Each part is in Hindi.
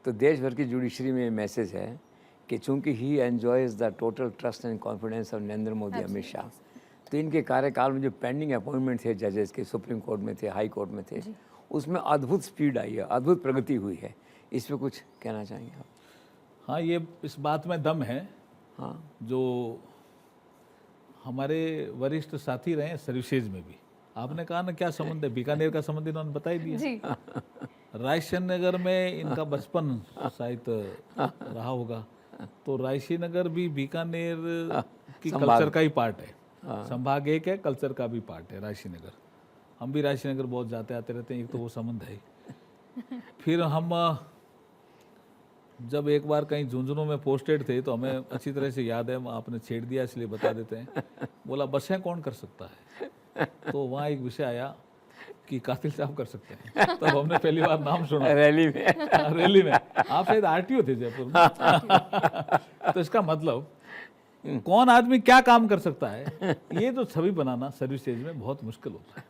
तो देश भर की जुडिशरी में मैसेज है कि चूंकि he enjoys the total trust and confidence of Narendra Modi Amit Shah, तो इनके कार्यकाल में जो पेंडिंग अपॉइंटमेंट थे जजेस के, सुप्रीम कोर्ट में थे, हाई कोर्ट में थे, उसमें अद्भुत स्पीड आई है, अद्भुत प्रगति हुई है। इस पर कुछ कहना चाहेंगे आप? हाँ, ये इस बात में दम है। हाँ, जो हमारे वरिष्ठ साथी रहे हैं सर्विसेज में भी, आपने कहा ना क्या संबंध है, बीकानेर का संबंध इन्होंने बता ही दिया। जी। रायसी नगर में इनका बचपन शायद रहा होगा, तो रायसी नगर भी बीकानेर की कल्चर का ही पार्ट है। संभाग एक है, कल्चर का भी पार्ट है रायसी नगर। हम भी रायसी नगर बहुत जाते आते रहते हैं, एक तो वो संबंध है। फिर हम जब एक बार कहीं झुंझुनू में पोस्टेड थे तो हमें अच्छी तरह से याद है, आपने छेड़ दिया इसलिए बता देते हैं। बोला बसें कौन कर सकता है, तो वहाँ एक विषय आया कि कातिल साहब कर सकते हैं। तब हमने पहली बार नाम सुना रैली में। रैली में। आप शायद आरटीओ थे जयपुर में। तो इसका मतलब कौन आदमी क्या काम कर सकता है, ये तो छवि बनाना सर्विसेज में बहुत मुश्किल होता है,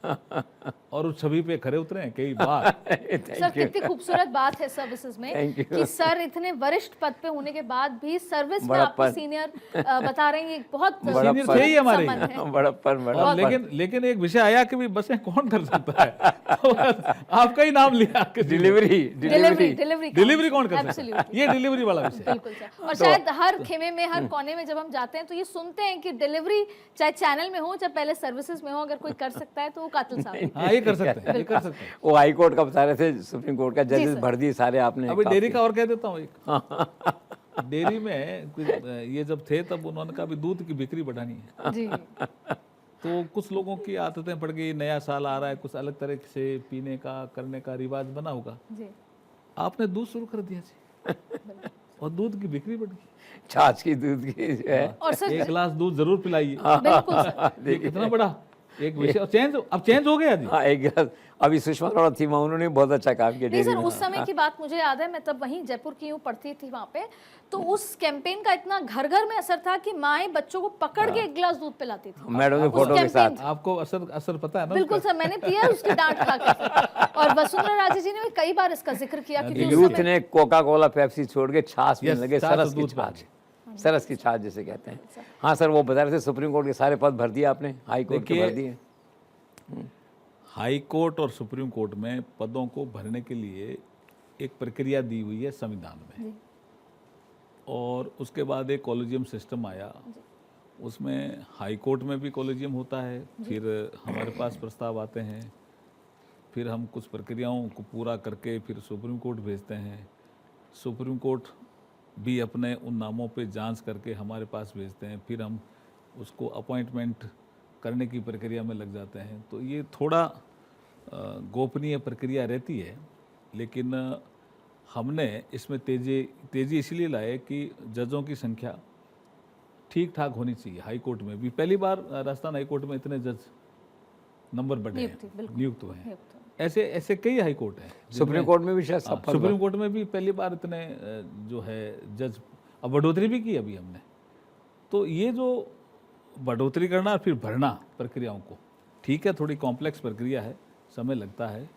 और उस छवि पे खरे उतरे हैं कई बार। सर कितनी खूबसूरत बात है सर्विसेज में कि सर इतने वरिष्ठ पद पे होने के बाद भी सर्विस में आपको सीनियर बता रहे हैं, ये बहुत सीनियर थे ही हमारे। बड़ा लेकिन एक विषय आया कि बसें कौन कर सकता है, तो आपका ही नाम लिया कि डिलीवरी कौन कर सकता है, ये डिलीवरी वाला विषय। बिल्कुल सर। और शायद हर खेमे में, हर कोने में जब हम जाते हैं तो ये सुनते हैं कि डिलीवरी चाहे चैनल में हो चाहे पहले सर्विसेज में हो, अगर कोई कर सकता है तो वो कातिल साहब। हाँ, ये कर सकते हैं, ये कर सकते हैं। वो हाई कोर्ट का बता रहे थे, सुप्रीम कोर्ट का जजेस भर दिए सारे आपने। अभी डेयरी का और कह देता हूँ एक। डेयरी में ये जब थे तब उन्होंने कहा भी दूध की बिक्री बढ़ानी है जी। तो कुछ लोगों की आदतें पड़ गई, नया साल आ रहा है, कुछ अलग तरह से पीने का करने का रिवाज बना होगा, जी। आपने दूध शुरू कर दिया जी, और दूध की बिक्री बढ़ गई। छाछ की, दूध की जो है। और सर एक गिलास दूध जरूर पिलाइए। बिल्कुल सर। ये कितना बड़ा एक विषय, अब चेंज हो गया जी। हाँ, एक गिलास। अभी सुषमा स्वराज थी, उन्होंने बहुत अच्छा काम किया। नहीं सर, उस समय की बात मुझे याद है, मैं तब वहीं जयपुर की हूँ, पढ़ती थी वहाँ पे, तो उस कैंपेन का इतना घर घर में असर था कि माएं बच्चों को पकड़ के एक गिलास दूध पिलाती थी मैडम के फोटो के साथ। आपको असर पता है ना? बिल्कुल सर, मैंने पिया उसकी डांट खा के। और वसुंधरा राजे जी ने भी कई बार इसका जिक्र किया कि यूथ ने कोका कोला पेप्सी छोड़ के छाछ पीने लगे, सरस की दूध छाछ, सरस की छाछ जिसे कहते हैं। हाँ सर, वो बता रहे थे सुप्रीम कोर्ट के सारे पद भर दिए आपने, हाई कोर्ट के भर दिए। हाई कोर्ट और सुप्रीम कोर्ट में पदों को भरने के लिए एक प्रक्रिया दी हुई है संविधान में, और उसके बाद एक कॉलेजियम सिस्टम आया। उसमें हाई कोर्ट में भी कॉलेजियम होता है, फिर हमारे पास प्रस्ताव आते हैं, फिर हम कुछ प्रक्रियाओं को पूरा करके फिर सुप्रीम कोर्ट भेजते हैं। सुप्रीम कोर्ट भी अपने उन नामों पे जांच करके हमारे पास भेजते हैं, फिर हम उसको अपॉइंटमेंट करने की प्रक्रिया में लग जाते हैं। तो ये थोड़ा गोपनीय प्रक्रिया रहती है, लेकिन हमने इसमें तेज़ी इसलिए लाए कि जजों की संख्या ठीक ठाक होनी चाहिए। हाई कोर्ट में भी पहली बार राजस्थान हाई कोर्ट में इतने जज नंबर बढ़े हैं, नियुक्त हुए हैं। ऐसे कई हाई कोर्ट हैं। सुप्रीम कोर्ट में भी शायद सुप्रीम कोर्ट में भी पहली बार इतने जो है जज, अब बढ़ोतरी भी की अभी हमने। तो ये जो बढ़ोतरी करना और फिर भरना प्रक्रियाओं को, ठीक है, थोड़ी कॉम्प्लेक्स प्रक्रिया है, समय लगता है,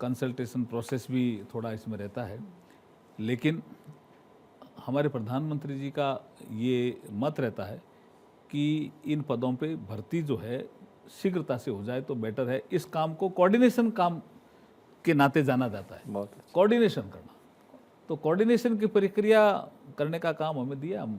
कंसल्टेशन प्रोसेस भी थोड़ा इसमें रहता है, लेकिन हमारे प्रधानमंत्री जी का ये मत रहता है कि इन पदों पे भर्ती जो है शीघ्रता से हो जाए तो बेटर है। इस काम को कोऑर्डिनेशन काम के नाते जाना जाता है, बहुत कोऑर्डिनेशन करना। तो कोऑर्डिनेशन की प्रक्रिया करने का काम हमें दिया, हम